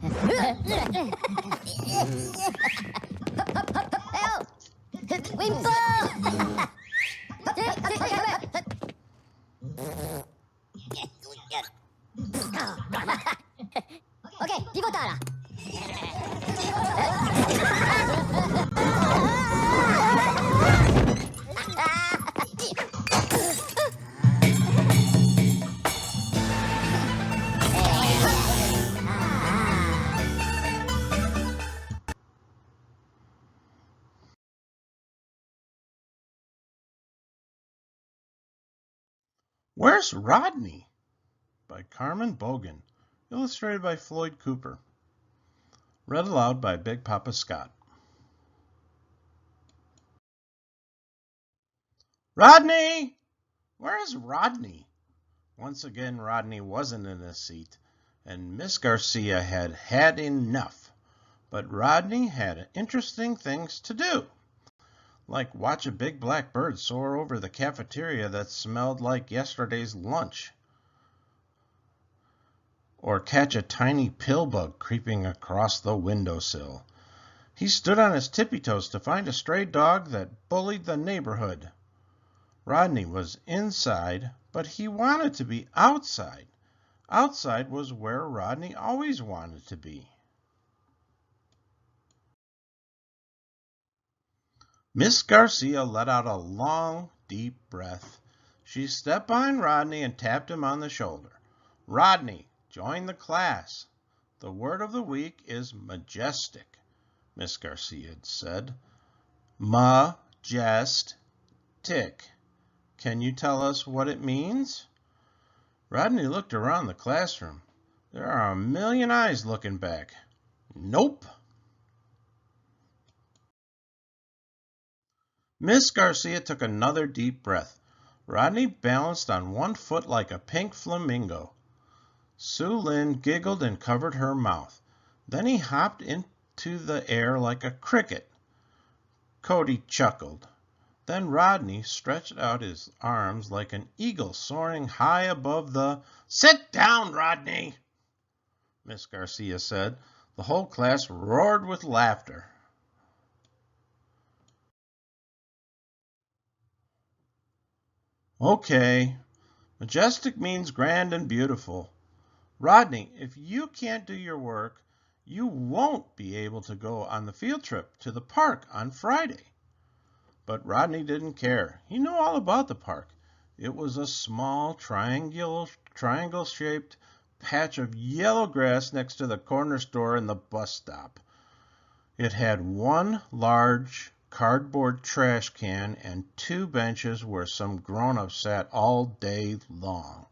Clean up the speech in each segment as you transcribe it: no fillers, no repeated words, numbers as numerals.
Ok, pivotala. Where's Rodney? By Carmen Bogan. Illustrated by Floyd Cooper. Read aloud by Big Papa Scott. Rodney! Where's Rodney? Once again, Rodney wasn't in his seat, and Miss Garcia had had enough. But Rodney had interesting things to do, like watch a big black bird soar over the cafeteria that smelled like yesterday's lunch, or catch a tiny pill bug creeping across the windowsill. He stood on his tippy toes to find a stray dog that bullied the neighborhood. Rodney was inside, but he wanted to be outside. Outside was where Rodney always wanted to be. Miss Garcia let out a long, deep breath. She stepped behind Rodney and tapped him on the shoulder. Rodney, join the class. The word of the week is majestic, Miss Garcia said. Ma-jest-tic. Can you tell us what it means? Rodney looked around the classroom. There are a million eyes looking back. Nope. Miss Garcia took another deep breath. Rodney balanced on one foot like a pink flamingo. Sue Lynn giggled and covered her mouth. Then he hopped into the air like a cricket. Cody chuckled. Then Rodney stretched out his arms like an eagle soaring high above the... Sit down, Rodney, Miss Garcia said. The whole class roared with laughter. Okay, majestic means grand and beautiful. Rodney, if you can't do your work, you won't be able to go on the field trip to the park on Friday. But Rodney didn't care. He knew all about the park. It was a small triangle-shaped patch of yellow grass next to the corner store and the bus stop. It had one large cardboard trash can and two benches where some grown-ups sat all day long.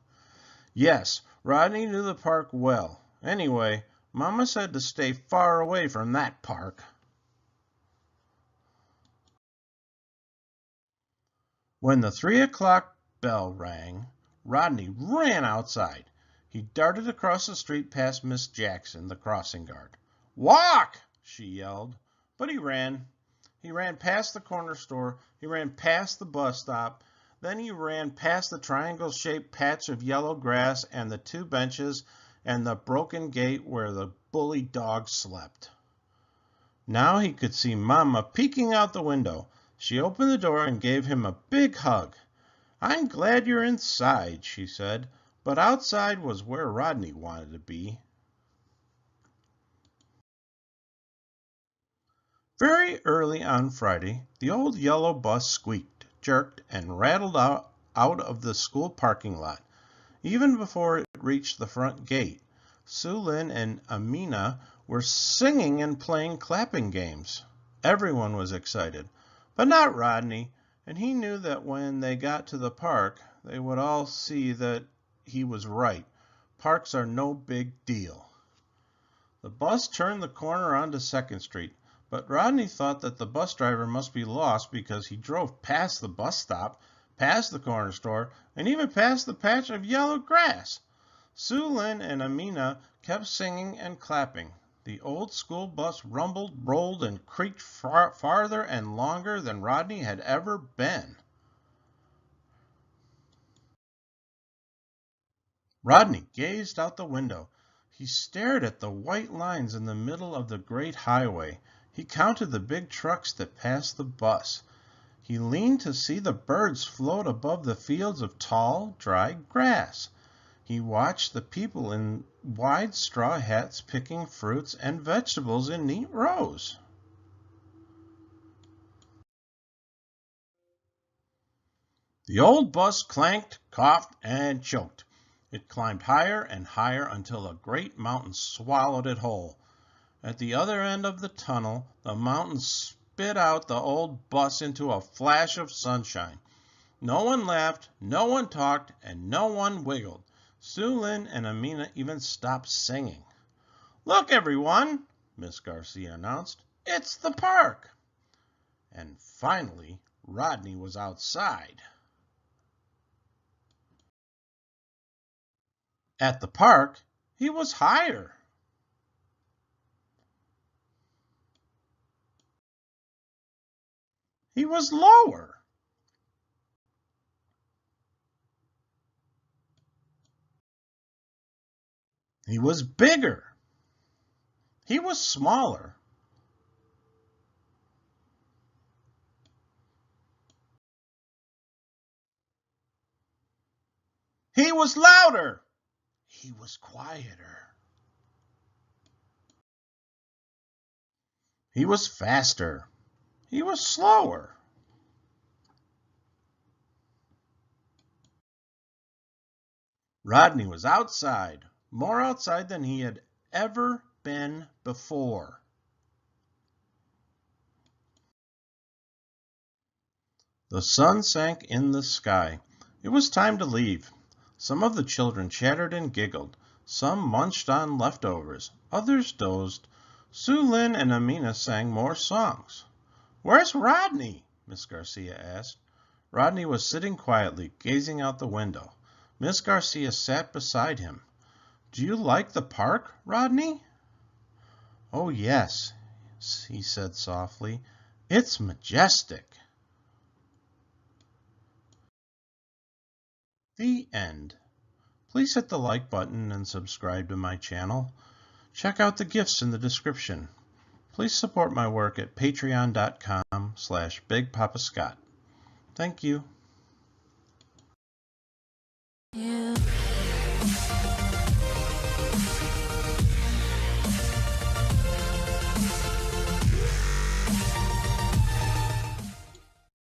Yes, Rodney knew the park well. Anyway, Mama said to stay far away from that park. When the 3 o'clock bell rang, Rodney ran outside. He darted across the street past Miss Jackson, the crossing guard. Walk! She yelled. But he ran. He ran past the corner store. He ran past the bus stop. Then he ran past the triangle-shaped patch of yellow grass and the two benches and the broken gate where the bully dog slept. Now he could see Mama peeking out the window. She opened the door and gave him a big hug. I'm glad you're inside, she said, but outside was where Rodney wanted to be. Very early on Friday, the old yellow bus squeaked, jerked, and rattled out of the school parking lot. Even before it reached the front gate, Sue Lynn and Amina were singing and playing clapping games. Everyone was excited, but not Rodney, and he knew that when they got to the park, they would all see that he was right. Parks are no big deal. The bus turned the corner onto 2nd Street. But Rodney thought that the bus driver must be lost because he drove past the bus stop, past the corner store, and even past the patch of yellow grass. Sue Lynn and Amina kept singing and clapping. The old school bus rumbled, rolled, and creaked farther and longer than Rodney had ever been. Rodney gazed out the window. He stared at the white lines in the middle of the great highway. He counted the big trucks that passed the bus. He leaned to see the birds float above the fields of tall, dry grass. He watched the people in wide straw hats picking fruits and vegetables in neat rows. The old bus clanked, coughed, and choked. It climbed higher and higher until a great mountain swallowed it whole. At the other end of the tunnel, the mountain spit out the old bus into a flash of sunshine. No one laughed, no one talked, and no one wiggled. Sue Lynn and Amina even stopped singing. "Look, everyone," Miss Garcia announced. "It's the park." And finally, Rodney was outside. At the park, he was higher. He was lower. He was bigger. He was smaller. He was louder. He was quieter. He was faster. He was slower. Rodney was outside, more outside than he had ever been before. The sun sank in the sky. It was time to leave. Some of the children chattered and giggled. Some munched on leftovers. Others dozed. Sue Lynn and Amina sang more songs. "Where's Rodney?" Miss Garcia asked. Rodney was sitting quietly, gazing out the window. Miss Garcia sat beside him. "Do you like the park, Rodney?" "Oh, yes," he said softly. "It's majestic." The end. Please hit the like button and subscribe to my channel. Check out the gifts in the description. Please support my work at patreon.com/BigPapaScott. Thank you.